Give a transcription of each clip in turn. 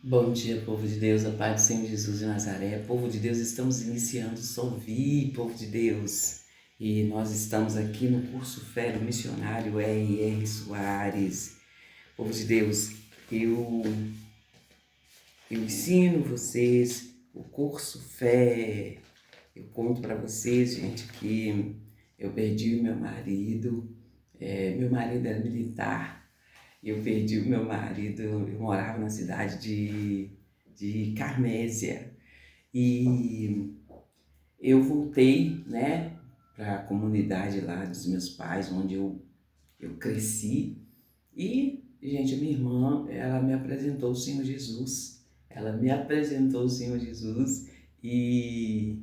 Bom dia, povo de Deus, a paz do Senhor Jesus de Nazaré. Povo de Deus, estamos iniciando Só Ouvir, povo de Deus. E nós estamos aqui no curso Fé do missionário R.R. Soares. Povo de Deus, eu, eu ensino vocês o curso Fé. Eu conto para vocês, gente, que eu perdi o meu marido. Meu marido era militar. Eu perdi o meu marido, eu morava na cidade de Carmésia. E eu voltei, né, para a comunidade lá dos meus pais, onde eu cresci. E, gente, a minha irmã, ela me apresentou o Senhor Jesus. Ela me apresentou o Senhor Jesus e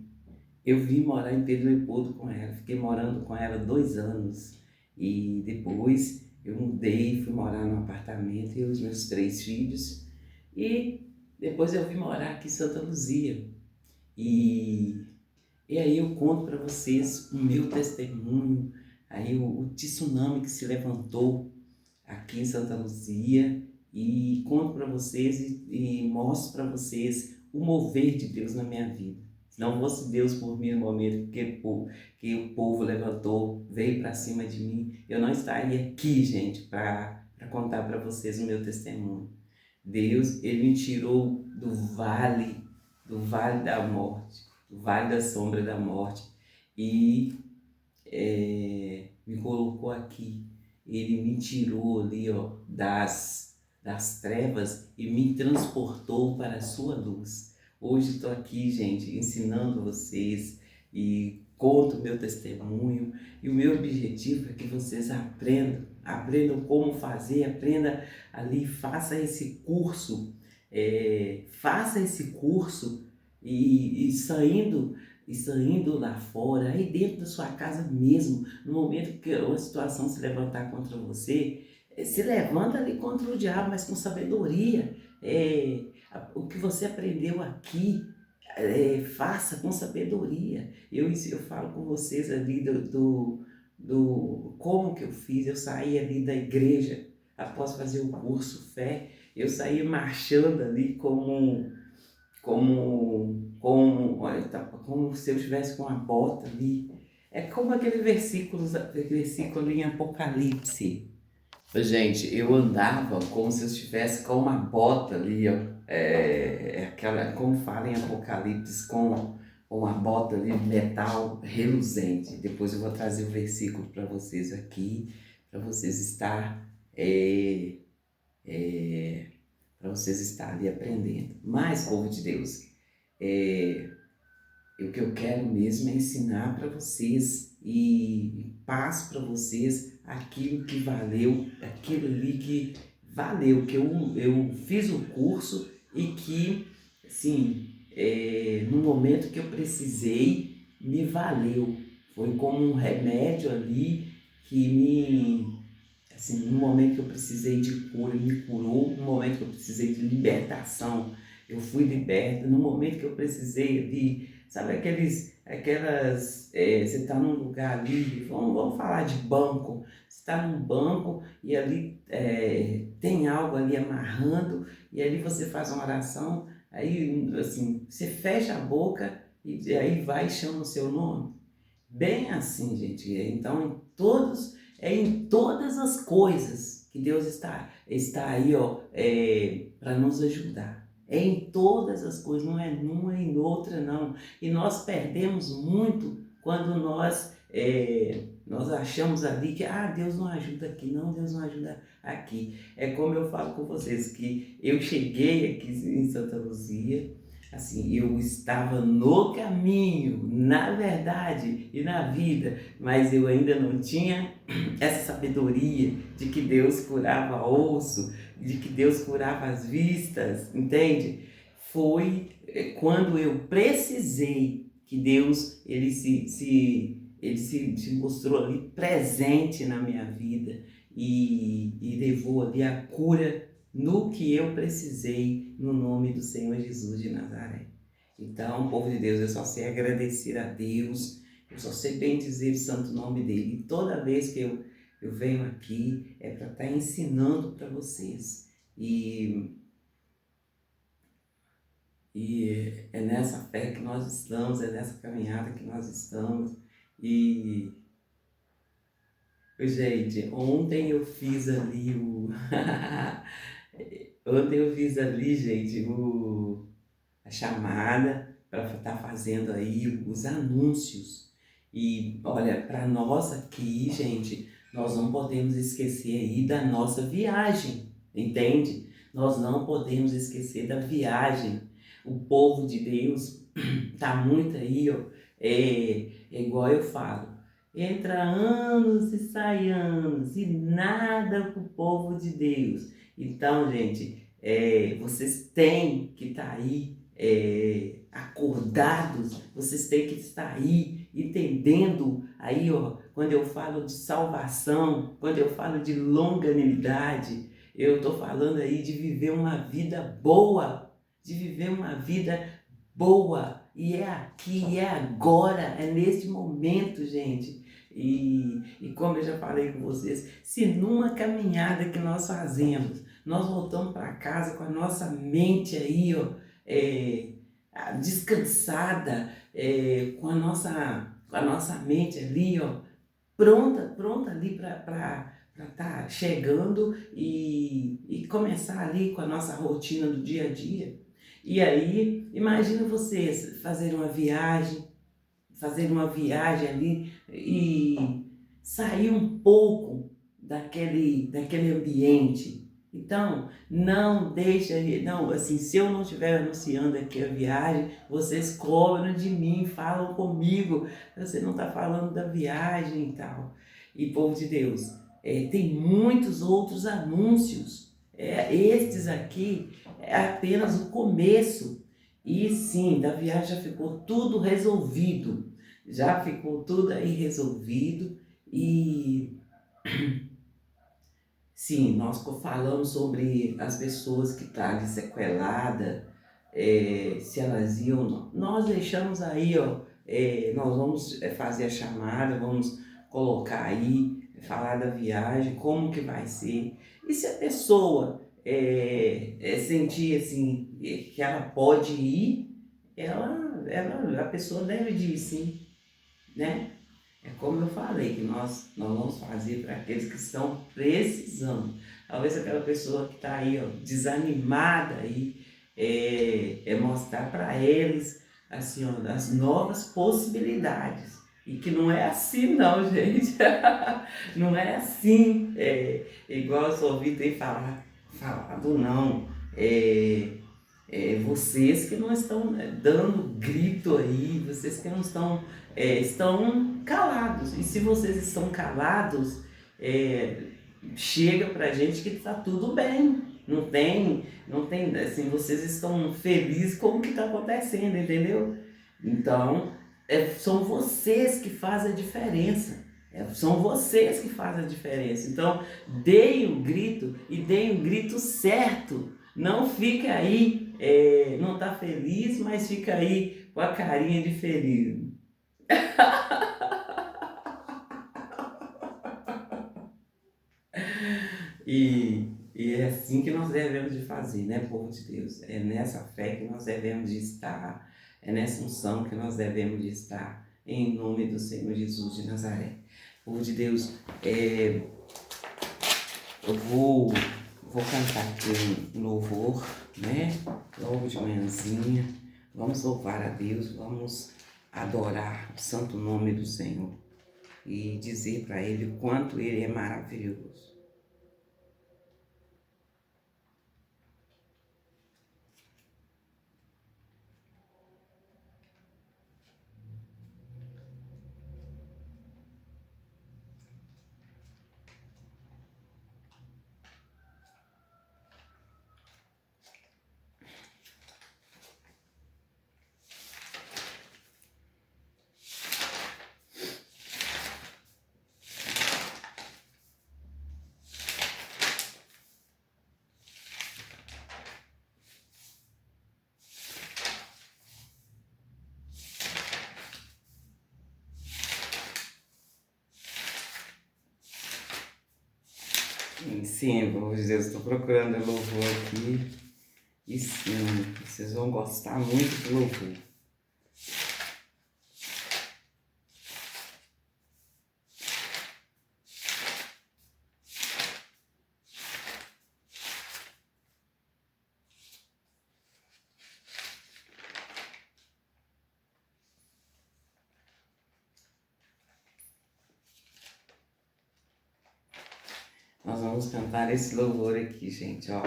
eu vim morar em Pedro Leopoldo com ela. Fiquei morando com ela 2 anos. E depois eu mudei, fui morar num apartamento, eu e os meus 3 filhos. E depois eu vim morar aqui em Santa Luzia. E, e aí eu conto para vocês o meu testemunho, aí o tsunami que se levantou aqui em Santa Luzia, e conto para vocês e mostro para vocês o mover de Deus na minha vida. Se não fosse Deus por mim no momento que o povo levantou, veio para cima de mim, eu não estaria aqui, gente, para contar para vocês o meu testemunho. Deus, Ele me tirou do vale da morte, do vale da sombra da morte, e me colocou aqui. Ele me tirou ali, ó, das trevas e me transportou para a sua luz. Hoje estou aqui, gente, ensinando vocês e conto o meu testemunho. E o meu objetivo é que vocês aprendam como fazer, aprenda ali, faça esse curso e saindo lá fora, aí dentro da sua casa mesmo, no momento que uma situação se levantar contra você, se levanta ali contra o diabo, mas com sabedoria. O que você aprendeu aqui, faça com sabedoria. Eu falo com vocês ali do como que eu fiz. Eu saí ali da igreja, após fazer o curso Fé, eu saí marchando ali olha, tá, como se eu estivesse com uma bota ali. É como aquele versículo ali em Apocalipse. Gente, eu andava como se eu estivesse com uma bota ali, ó. Aquela, como fala em Apocalipse, com uma bota ali de metal reluzente. Depois eu vou trazer o versículo para vocês aqui, para vocês estar é, é, para vocês estarem ali aprendendo. Mas, povo de Deus, é, o que eu quero mesmo é ensinar para vocês e passo para vocês aquilo que valeu, aquilo ali que valeu, que eu fiz o curso e que, assim, no momento que eu precisei, me valeu. Foi como um remédio ali que assim, no momento que eu precisei de cura, me curou. No momento que eu precisei de libertação, eu fui liberta. No momento que eu precisei de, sabe, você está num lugar ali, vamos falar de banco. Você está num banco e ali tem algo ali amarrando, e ali você faz uma oração, aí assim, você fecha a boca e aí vai e chama o seu nome. Bem assim, gente. Então, em todas as coisas que Deus está aí, ó, para nos ajudar. É em todas as coisas, não é numa e noutra, não. E nós perdemos muito quando nós achamos ali que Deus não ajuda aqui, não, Deus não ajuda aqui. É como eu falo com vocês, que eu cheguei aqui em Santa Luzia, assim, eu estava no caminho, na verdade e na vida, mas eu ainda não tinha essa sabedoria de que Deus curava osso, de que Deus curava as vistas, entende? Foi quando eu precisei que Deus ele se mostrou ali presente na minha vida e levou ali a cura no que eu precisei, no nome do Senhor Jesus de Nazaré. Então, povo de Deus, eu só sei agradecer a Deus, eu só sei bendizer o santo nome dele. E toda vez que eu venho aqui é para estar ensinando para vocês. E E é nessa fé que nós estamos, é nessa caminhada que nós estamos. E, gente, ontem eu fiz ali o. Ontem eu fiz ali, gente, a chamada para estar fazendo aí os anúncios. E olha, para nós aqui, gente, nós não podemos esquecer aí da nossa viagem, entende? Nós não podemos esquecer da viagem. O povo de Deus tá muito aí, ó, é igual eu falo. Entra anos e sai anos e nada pro povo de Deus. Então, gente, vocês têm que estar aí acordados, vocês têm que estar aí entendendo aí, ó, quando eu falo de salvação, quando eu falo de longanimidade, eu estou falando aí de viver uma vida boa, de viver uma vida boa, e é aqui, é agora, é neste momento, gente. E como eu já falei com vocês, se numa caminhada que nós fazemos, nós voltamos para casa com a nossa mente aí, ó, descansada, com a nossa mente ali, ó, pronta ali para estar chegando e começar ali com a nossa rotina do dia a dia. E aí, imagina vocês fazer uma viagem ali e sair um pouco daquele ambiente. Então, não deixa, não, assim, se eu não estiver anunciando aqui a viagem, vocês cobram de mim, falam comigo, você não está falando da viagem e tal. E povo de Deus, tem muitos outros anúncios. Estes aqui é apenas o começo. E sim, da viagem já ficou tudo resolvido. Já ficou tudo aí resolvido. E sim, nós falamos sobre as pessoas que estão ali sequeladas, se elas iam. Nós deixamos aí, ó, nós vamos fazer a chamada, vamos colocar aí, falar da viagem, como que vai ser. E se a pessoa sentir assim, que ela pode ir, a pessoa deve ir sim, né? É como eu falei, que nós vamos fazer para aqueles que estão precisando. Talvez aquela pessoa que está aí, ó, desanimada aí, mostrar para eles assim, ó, as novas possibilidades. E que não é assim não, gente. Não é assim, igual eu só ouvi ter falado não. Vocês que não estão dando grito aí, vocês que não estão calados. E se vocês estão calados, chega pra gente que tá tudo bem. Não tem, assim, vocês estão felizes com o que está acontecendo, entendeu? Então, são vocês que fazem a diferença. São vocês que fazem a diferença. Então, deem o grito e deem o grito certo. Não fica aí, não tá feliz, mas fica aí com a carinha de feliz. E é assim que nós devemos de fazer, né, povo de Deus? É nessa fé que nós devemos de estar, é nessa unção que nós devemos de estar, em nome do Senhor Jesus de Nazaré. Povo de Deus, eu vou cantar aqui um louvor, né? Logo de manhãzinha. Vamos louvar a Deus, vamos adorar o santo nome do Senhor e dizer para Ele o quanto Ele é maravilhoso. Sim, povo de Deus, estou procurando o louvor aqui. E sim, vocês vão gostar muito do louvor. Nós vamos cantar esse louvor aqui, gente, ó.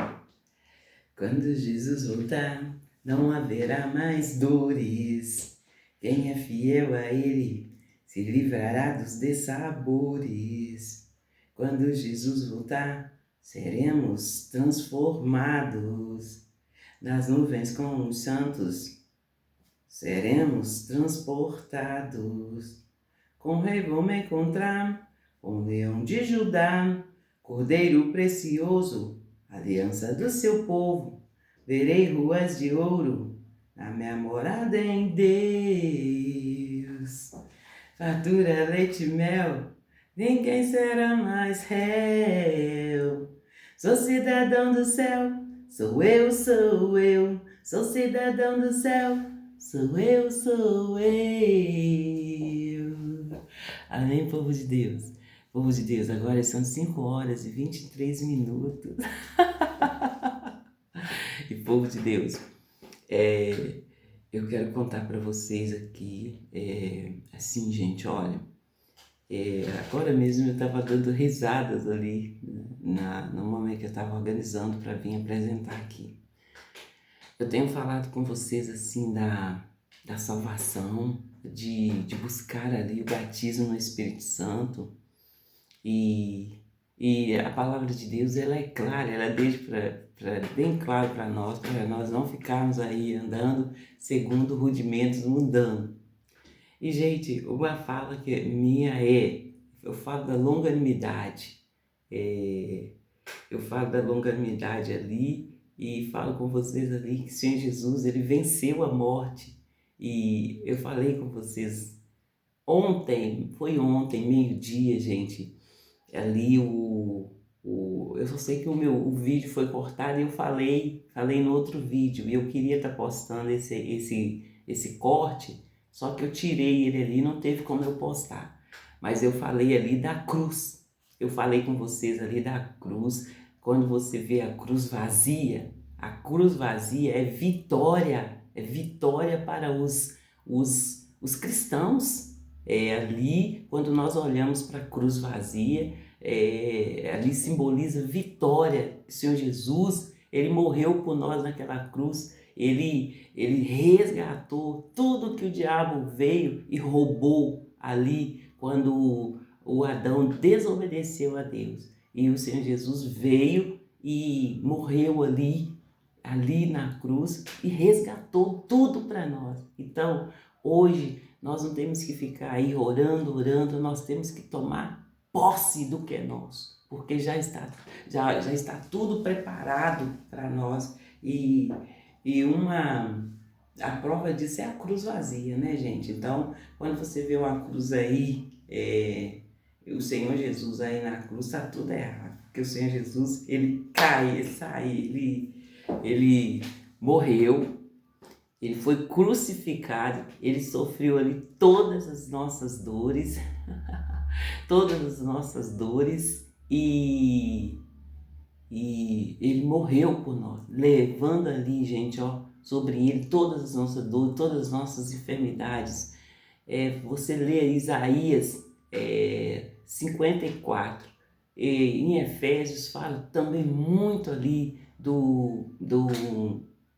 Quando Jesus voltar, não haverá mais dores. Quem é fiel a Ele se livrará dos dissabores. Quando Jesus voltar, seremos transformados. Nas nuvens com os santos, seremos transportados. Com o Rei vou me encontrar, com o Leão de Judá, Cordeiro precioso, aliança do seu povo. Verei ruas de ouro na minha morada em Deus. Fartura, leite e mel, ninguém será mais réu. Sou cidadão do céu, sou eu, sou eu. Sou cidadão do céu, sou eu, sou eu. Amém, povo de Deus. Povo de Deus, agora são 5h23. E povo de Deus, eu quero contar para vocês aqui, assim, gente, olha, agora mesmo eu estava dando risadas ali, no momento que eu estava organizando para vir apresentar aqui. Eu tenho falado com vocês, assim, da salvação, de buscar ali o batismo no Espírito Santo, e a palavra de Deus, ela é clara, ela deixa bem claro para nós não ficarmos aí andando segundo rudimentos mundano. E, gente, uma fala que minha eu falo da longanimidade, eu falo da longanimidade ali e falo com vocês ali que o Senhor Jesus, Ele venceu a morte. E eu falei com vocês foi ontem, meio-dia, gente, ali eu só sei que o vídeo foi cortado e eu falei no outro vídeo, e eu queria estar postando esse corte, só que eu tirei ele ali, não teve como eu postar. Mas eu falei ali da cruz, eu falei com vocês ali da cruz. Quando você vê a cruz vazia é vitória para os cristãos. Ali, quando nós olhamos para a cruz vazia, ali simboliza vitória. O Senhor Jesus, Ele morreu por nós naquela cruz, Ele resgatou tudo que o diabo veio e roubou ali, quando o Adão desobedeceu a Deus. E o Senhor Jesus veio e morreu ali na cruz e resgatou tudo para nós. Então, hoje, nós não temos que ficar aí orando, nós temos que tomar posse do que é nosso, porque já está tudo preparado para nós. E a prova disso é a cruz vazia, né, gente? Então, quando você vê uma cruz aí, o Senhor Jesus aí na cruz, está tudo errado, porque o Senhor Jesus, Ele ele morreu, Ele foi crucificado, Ele sofreu ali todas as nossas dores, e Ele morreu por nós, levando ali, gente, sobre Ele todas as nossas dores, todas as nossas enfermidades. Você lê Isaías 54, em Efésios fala também muito ali do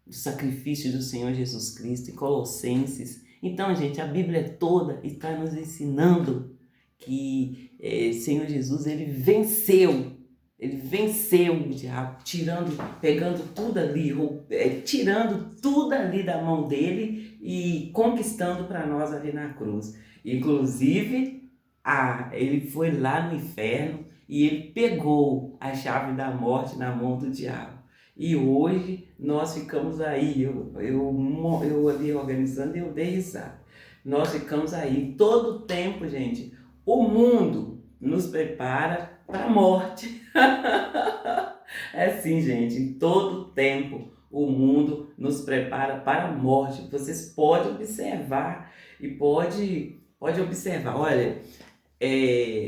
sacrifício do Senhor Jesus Cristo, em Colossenses. Então, gente, a Bíblia toda está nos ensinando que Senhor Jesus, Ele venceu o diabo, pegando tudo ali, tirando tudo ali da mão dele e conquistando para nós ali na cruz. Inclusive, ele foi lá no inferno e ele pegou a chave da morte na mão do diabo. E hoje nós ficamos aí, eu ali organizando e eu dei risada. Nós ficamos aí todo o tempo, gente. O mundo nos prepara para a morte. É assim, gente, em todo tempo o mundo nos prepara para a morte. Vocês podem observar e pode observar, olha,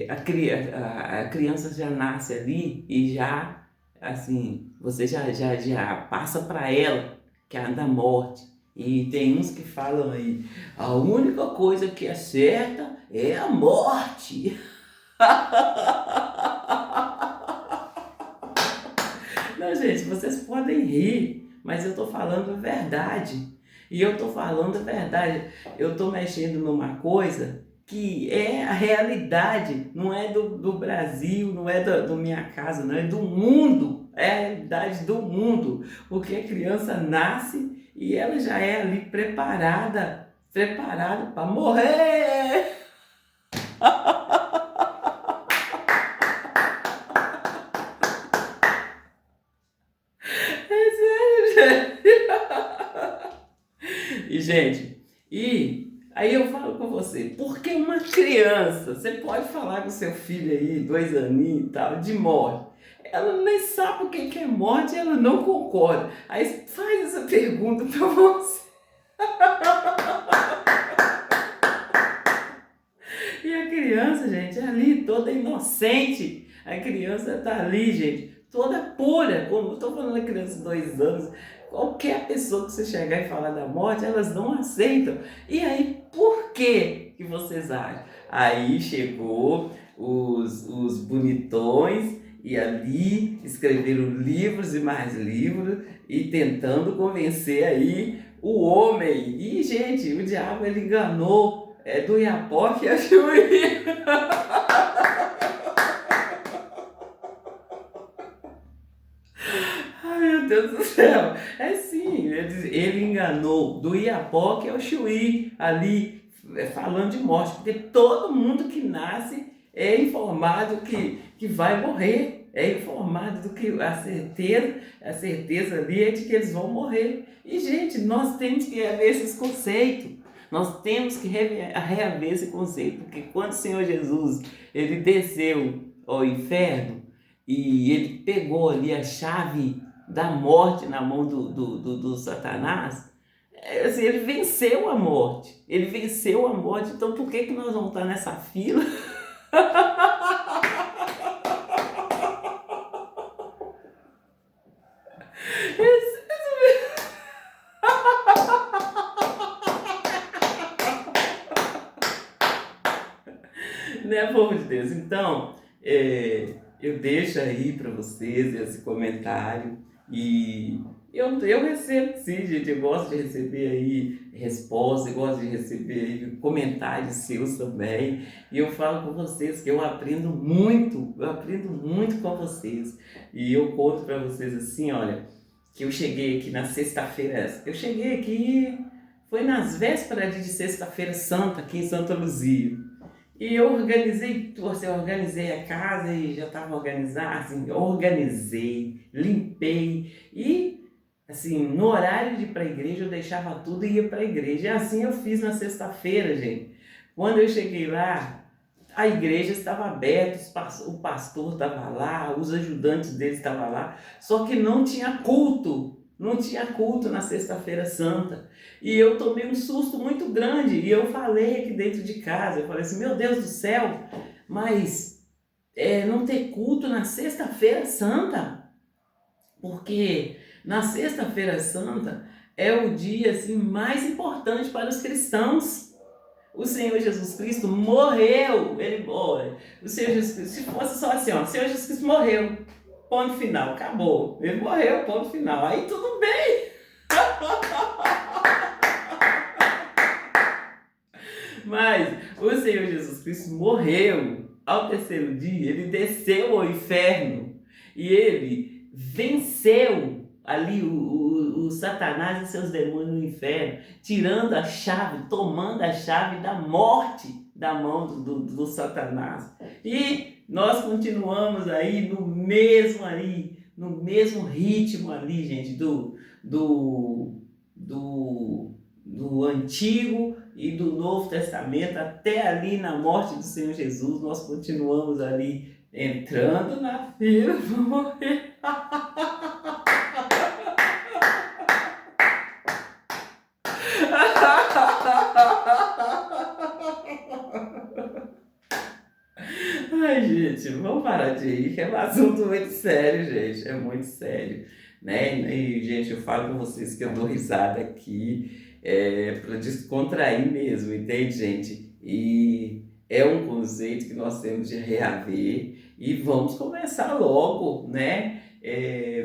a criança já nasce ali e já, assim, você já passa para ela que é a da morte. E tem uns que falam aí, a única coisa que é certa é a morte. Não, gente, vocês podem rir, mas eu tô falando a verdade. E eu tô falando a verdade. Eu tô mexendo numa coisa que é a realidade, não é do Brasil, não é do minha casa, não é do mundo. É a realidade do mundo. Porque a criança nasce e ela já é ali preparada para morrer. É sério, gente. E, gente, aí eu falo com você, porque uma criança, você pode falar com seu filho aí, 2 aninhos e tal, de morte. Ela nem sabe o que é morte, ela não concorda. Aí faz essa pergunta pra você. E a criança, gente, é ali toda inocente. A criança tá ali, gente, toda pura. Como eu tô falando da criança de 2 anos, qualquer pessoa que você chegar e falar da morte, elas não aceitam. E aí, por que vocês acham? Aí chegou os bonitões e ali escreveram livros e mais livros e tentando convencer aí o homem. E, gente, o diabo ele enganou. É do Iapoque a Chuí. Ai, meu Deus do céu. É sim, ele enganou do Iapoque ao Chuí, ali, falando de morte. Porque todo mundo que nasce é informado que vai morrer. É informado do que a certeza ali é de que eles vão morrer. E, gente, nós temos que rever esses conceitos. Nós temos que reaver esse conceito, porque quando o Senhor Jesus ele desceu ao inferno e ele pegou ali a chave da morte na mão do Satanás, assim, ele venceu a morte. Ele venceu a morte, então por que nós vamos estar nessa fila? Né, povo de Deus? Então, eu deixo aí para vocês esse comentário e eu recebo sim, gente, eu gosto de receber aí respostas, eu gosto de receber aí comentários seus também e eu falo com vocês que eu aprendo muito com vocês e eu conto para vocês assim, olha, que eu cheguei aqui na sexta-feira, eu cheguei aqui, foi nas vésperas de Sexta-feira Santa aqui em Santa Luzia. E eu organizei tudo, assim, eu organizei a casa e já estava organizado, assim, organizei, limpei e, assim, no horário de ir para a igreja eu deixava tudo e ia para a igreja. E assim eu fiz na sexta-feira, gente. Quando eu cheguei lá, a igreja estava aberta, o pastor estava lá, os ajudantes dele estavam lá, só que não tinha culto. Não tinha culto na sexta-feira santa. E eu tomei um susto muito grande. E eu falei aqui dentro de casa, eu falei assim, meu Deus do céu, mas não ter culto na sexta-feira santa? Porque na sexta-feira santa é o dia assim, mais importante para os cristãos. O Senhor Jesus Cristo morreu. Olha, o Senhor Jesus Cristo, se fosse só assim, ó, o Senhor Jesus Cristo morreu. Ponto final, acabou. Ele morreu, ponto final. Aí tudo bem. Mas o Senhor Jesus Cristo morreu. Ao terceiro dia, ele desceu ao inferno. E ele venceu ali o Satanás e seus demônios no inferno, tirando a chave, tomando a chave da morte da mão do Satanás. E nós continuamos aí no mesmo ritmo ali, gente, do Antigo e do Novo Testamento, até ali na morte do Senhor Jesus, nós continuamos ali entrando na fila para morrer. vamos parar de ir, que é um assunto muito sério, gente, é muito sério, né? E, gente, eu falo com vocês que eu dou risada aqui, para descontrair mesmo, entende, gente? E é um conceito que nós temos de reaver e vamos começar logo, né?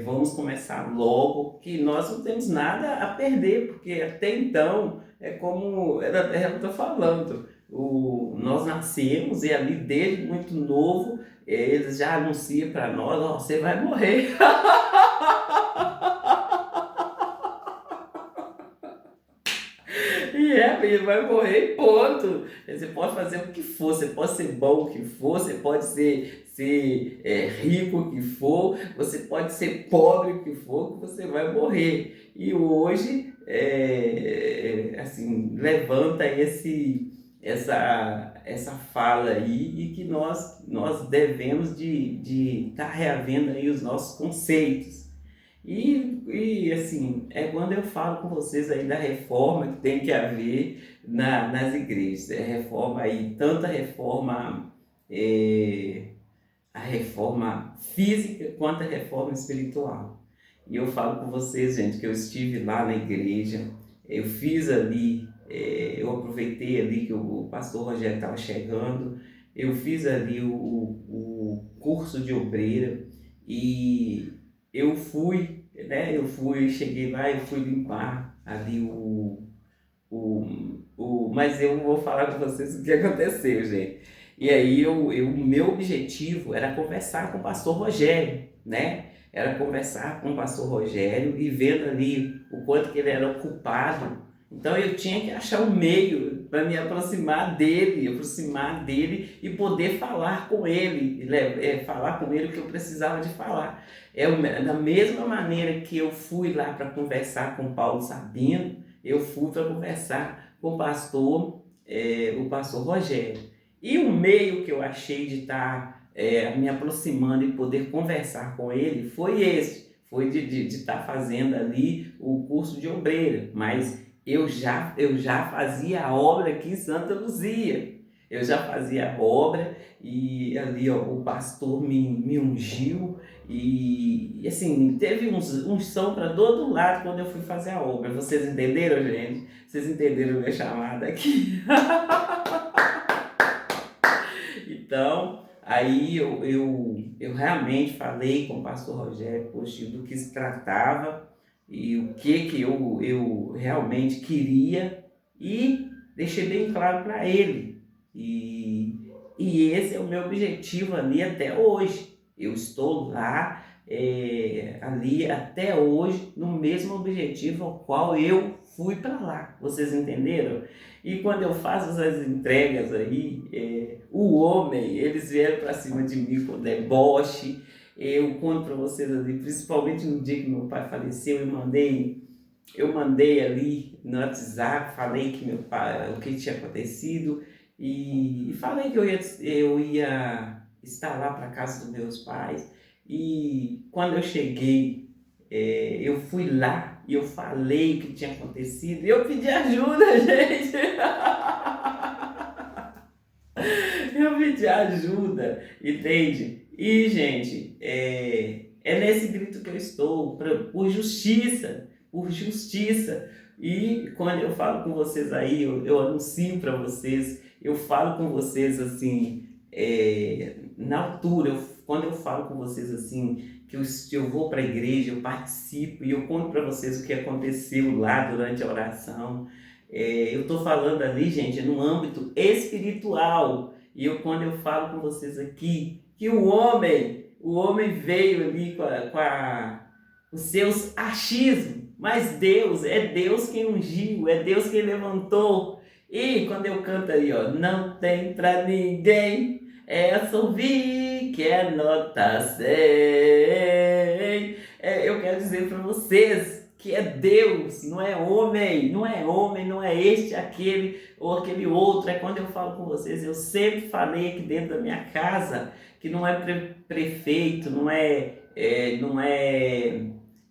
Vamos começar logo, que nós não temos nada a perder, porque até então, é como eu estou falando, nós nascemos e ali desde muito novo, eles já anunciam para nós, ó, você vai morrer. Ele vai morrer, ponto. Você pode fazer o que for, você pode ser bom o que for, você pode ser rico o que for, você pode ser pobre o que for, que você vai morrer. E hoje, assim, levanta essa fala aí e que nós devemos de estar reavendo aí os nossos conceitos. E assim, é quando eu falo com vocês aí da reforma que tem que haver nas igrejas. Reforma aí, tanto a reforma física quanto a reforma espiritual. E eu falo com vocês, gente, que eu estive lá na igreja, eu fiz ali, eu aproveitei ali que o pastor Rogério estava chegando, eu fiz ali o curso de obreira e cheguei lá, eu fui limpar ali mas eu vou falar com vocês o que aconteceu, gente. E aí o meu objetivo era conversar com o pastor Rogério, né? Era conversar com o pastor Rogério e vendo ali o quanto que ele era ocupado. Então eu tinha que achar um meio para me aproximar dele e poder falar com ele, falar com ele o que eu precisava de falar. Da mesma maneira que eu fui lá para conversar com Paulo Sabino, eu fui para conversar com o pastor Rogério. E o meio que eu achei de estar me aproximando e poder conversar com ele foi esse, foi de estar fazendo ali o curso de obreira, mas eu já fazia a obra aqui em Santa Luzia. Eu já fazia a obra e ali ó, o pastor me ungiu e assim, teve unção para todo lado quando eu fui fazer a obra. Vocês entenderam, gente? Vocês entenderam minha chamada aqui? Então, aí eu realmente falei com o pastor Rogério, poxa, do que se tratava e o que eu realmente queria e deixei bem claro para ele. E esse é o meu objetivo ali até hoje. Eu estou lá ali até hoje no mesmo objetivo ao qual eu fui para lá. Vocês entenderam? E quando eu faço as entregas aí, o homem, eles vieram para cima de mim com deboche. Eu conto para vocês ali, principalmente no dia que meu pai faleceu, eu mandei ali no WhatsApp, falei que meu pai, o que tinha acontecido e falei que eu ia estar lá para casa dos meus pais. E quando eu cheguei, eu fui lá e eu falei o que tinha acontecido e eu pedi ajuda, gente. Eu pedi ajuda, entende? E, gente, é nesse grito que eu estou, por justiça, por justiça. E quando eu falo com vocês aí, eu anuncio para vocês, eu falo com vocês assim, na altura, quando eu falo com vocês assim, que eu vou para a igreja, eu participo e eu conto para vocês o que aconteceu lá durante a oração. Eu estou falando ali, gente, no âmbito espiritual. E quando eu falo com vocês aqui, que o homem veio ali com os seus achismos, mas é Deus quem ungiu, é Deus quem levantou. E quando eu canto aí, ó, não tem pra ninguém, essa ouvi que é nota 100. Eu quero dizer para vocês que é Deus, não é homem, não é este, aquele ou aquele outro. É quando eu falo com vocês, eu sempre falei aqui dentro da minha casa que não é prefeito, não é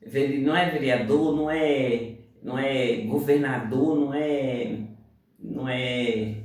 vereador, não é governador, não é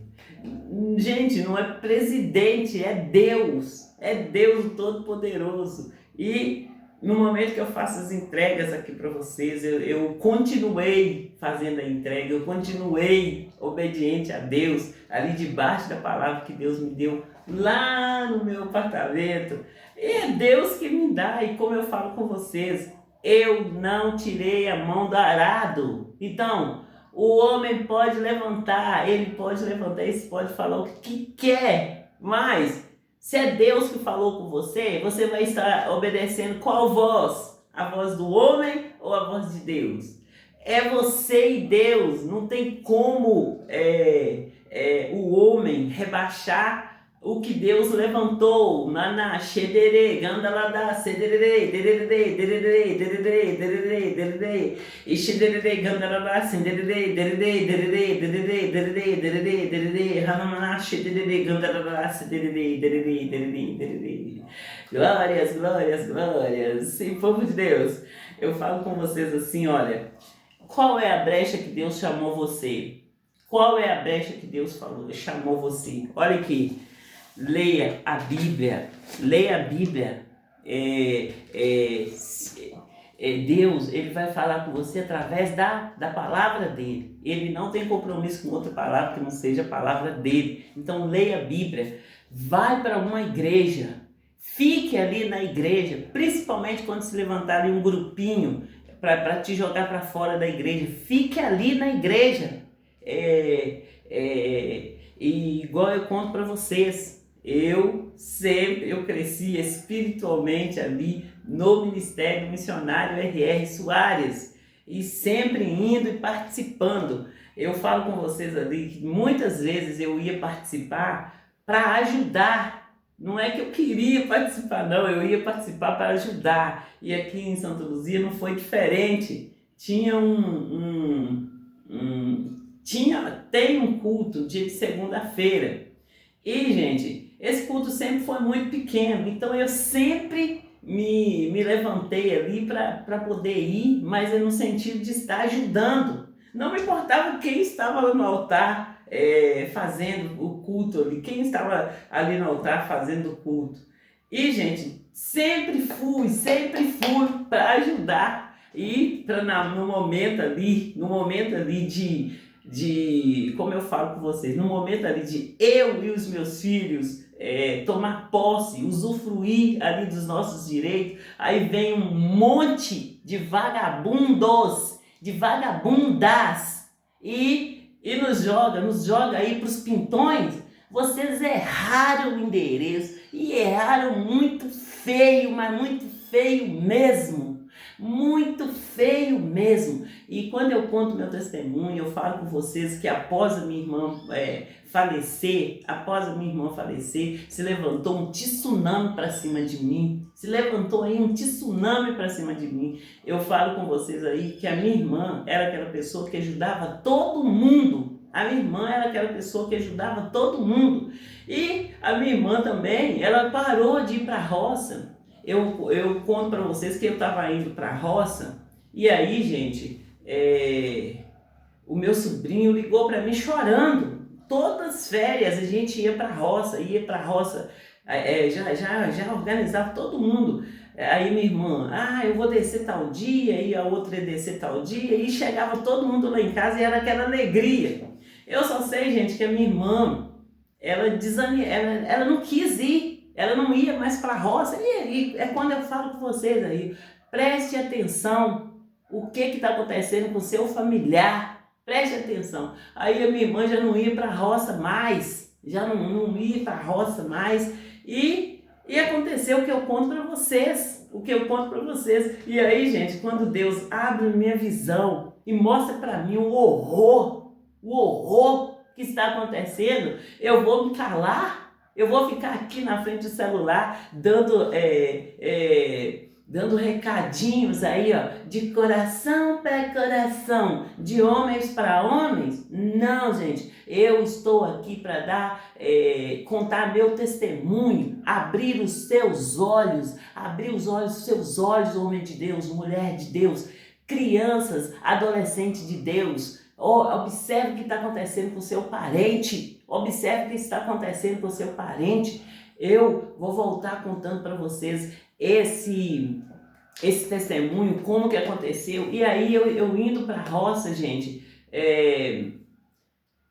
Gente, não é presidente, é Deus. É Deus o Todo-Poderoso. E no momento que eu faço as entregas aqui para vocês, eu continuei fazendo a entrega, eu continuei obediente a Deus, ali debaixo da palavra que Deus me deu, lá no meu apartamento. E é Deus que me dá, e como eu falo com vocês, eu não tirei a mão do arado. Então, o homem pode levantar, ele pode falar o que quer, mas se é Deus que falou com você, você vai estar obedecendo qual voz? A voz do homem ou a voz de Deus? É você e Deus, não tem como o homem rebaixar o que Deus levantou. Naná, xederê, gandalada, cederê, dererê, dererê, dererê, dererê, dererê, e xederê, gandalada, cederê, dererê, dererê, dererê, dererê, dererê, dererê, hanamaná, xederê, gandalada, cederê, dererê, dererê, dererê. Glórias, glórias, glórias. Sim, povo de Deus, eu falo com vocês assim, olha, qual é a brecha que Deus chamou você? Qual é a brecha que Deus chamou você? Olha aqui. Leia a Bíblia, leia a Bíblia. Deus, ele vai falar com você através da palavra dele. Ele não tem compromisso com outra palavra que não seja a palavra dele. Então leia a Bíblia, vai para uma igreja, fique ali na igreja, principalmente quando se levantar ali um grupinho para te jogar para fora da igreja, fique ali na igreja. E igual eu conto para vocês, eu cresci espiritualmente ali no Ministério Missionário R.R. Soares e sempre indo e participando. Eu falo com vocês ali que muitas vezes eu ia participar para ajudar. Não é que eu queria participar, não, eu ia participar para ajudar. E aqui em Santa Luzia não foi diferente. Tem um culto dia de segunda-feira. E, gente, esse culto sempre foi muito pequeno, então eu sempre me levantei ali para poder ir, mas é no sentido de estar ajudando. Não me importava quem estava lá no altar fazendo o culto ali, quem estava ali no altar fazendo o culto. E, gente, sempre fui para ajudar. E no momento ali de, como eu falo com vocês, no momento ali de eu e os meus filhos tomar posse, usufruir ali dos nossos direitos, aí vem um monte de vagabundos, de vagabundas e nos joga aí para os pintões. Vocês erraram o endereço e erraram muito feio, mas muito feio mesmo. Muito feio mesmo. E quando eu conto meu testemunho, eu falo com vocês que após a minha irmã falecer, se levantou um tsunami para cima de mim. Eu falo com vocês aí que a minha irmã era aquela pessoa que ajudava todo mundo. E a minha irmã também, ela parou de ir para a roça. Eu conto para vocês que eu estava indo para a roça e aí, gente, o meu sobrinho ligou para mim chorando. Todas as férias a gente ia para a roça, já organizava todo mundo. Aí minha irmã, eu vou descer tal dia, e a outra ia descer tal dia, e chegava todo mundo lá em casa e era aquela alegria. Eu só sei, gente, que a minha irmã, ela não quis ir. Ela não ia mais para a roça. E é quando eu falo com vocês aí, preste atenção o que está acontecendo com o seu familiar. Preste atenção. Aí a minha irmã já não ia para a roça mais. E aconteceu o que eu conto para vocês. E aí, gente, quando Deus abre minha visão e mostra para mim o horror que está acontecendo, eu vou me calar? Eu vou ficar aqui na frente do celular dando recadinhos aí, ó, de coração para coração, de homens para homens? Não, gente, eu estou aqui para contar meu testemunho, abrir os seus olhos, homem de Deus, mulher de Deus, crianças, adolescentes de Deus. Observe o que está acontecendo com o seu parente. Observe o que está acontecendo com o seu parente. Eu vou voltar contando para vocês esse testemunho, como que aconteceu. E aí eu indo para a roça, gente,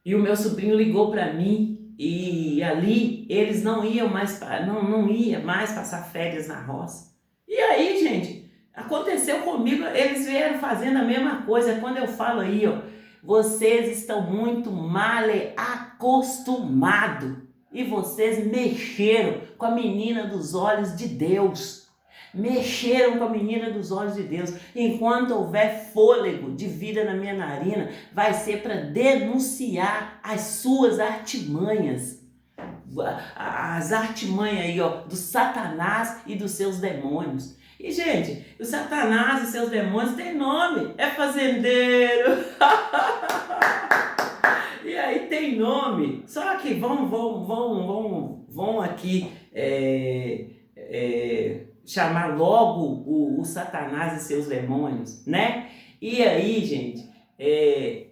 e o meu sobrinho ligou para mim, e ali eles não iam mais, não ia mais passar férias na roça. E aí, gente, aconteceu comigo, eles vieram fazendo a mesma coisa. Quando eu falo aí, ó, vocês estão muito mal acostumados, e vocês mexeram com a menina dos olhos de Deus. Mexeram com a menina dos olhos de Deus. Enquanto houver fôlego de vida na minha narina, vai ser para denunciar as suas artimanhas. As artimanhas aí, ó, do Satanás e dos seus demônios. E, gente, o Satanás e seus demônios tem nome. É fazendeiro. E aí tem nome. Só que vão aqui chamar logo o Satanás e seus demônios, né? E aí, gente,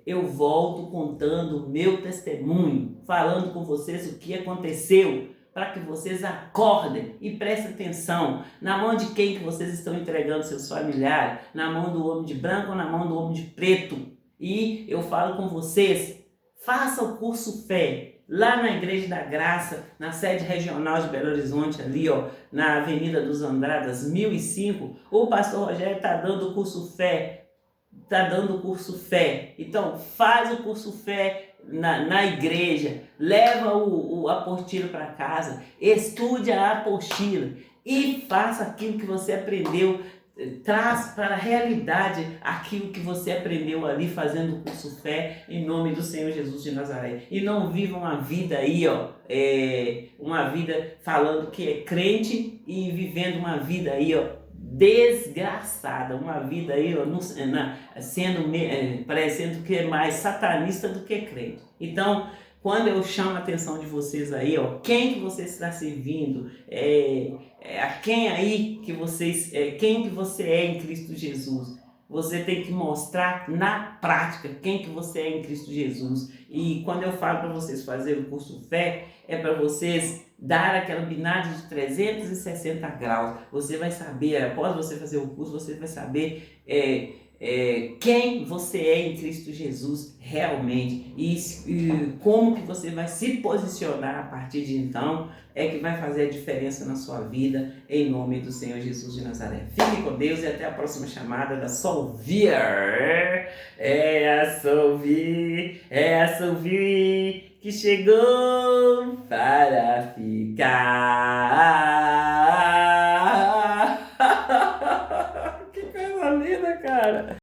eu volto contando o meu testemunho, falando com vocês o que aconteceu, para que vocês acordem e prestem atenção. Na mão de quem que vocês estão entregando seus familiares? Na mão do homem de branco ou na mão do homem de preto? E eu falo com vocês, faça o curso Fé, lá na Igreja da Graça, na sede regional de Belo Horizonte, ali, ó, na Avenida dos Andradas, 1005, o pastor Rogério está dando o curso Fé, Então, faz o curso Fé na igreja, leva a apostila para casa, estude a apostila e faça aquilo que você aprendeu. Traz para a realidade aquilo que você aprendeu ali fazendo o curso Fé, em nome do Senhor Jesus de Nazaré. E não viva uma vida aí, ó, uma vida falando que é crente e vivendo uma vida aí, ó, desgraçada, uma vida aí, ó, parecendo que é mais satanista do que crente. Então, quando eu chamo a atenção de vocês aí, ó, quem que você está servindo, a quem aí que vocês, quem que você é em Cristo Jesus. Você tem que mostrar na prática quem que você é em Cristo Jesus. E quando eu falo para vocês fazer o curso Fé, é para vocês dar aquela binagem de 360 graus. Você vai saber, após você fazer o curso, você vai saber quem você é em Cristo Jesus realmente e como que você vai se posicionar a partir de então é que vai fazer a diferença na sua vida, em nome do Senhor Jesus de Nazaré. Fique com Deus e até a próxima chamada da Solvir. É a Solvir que chegou para ficar.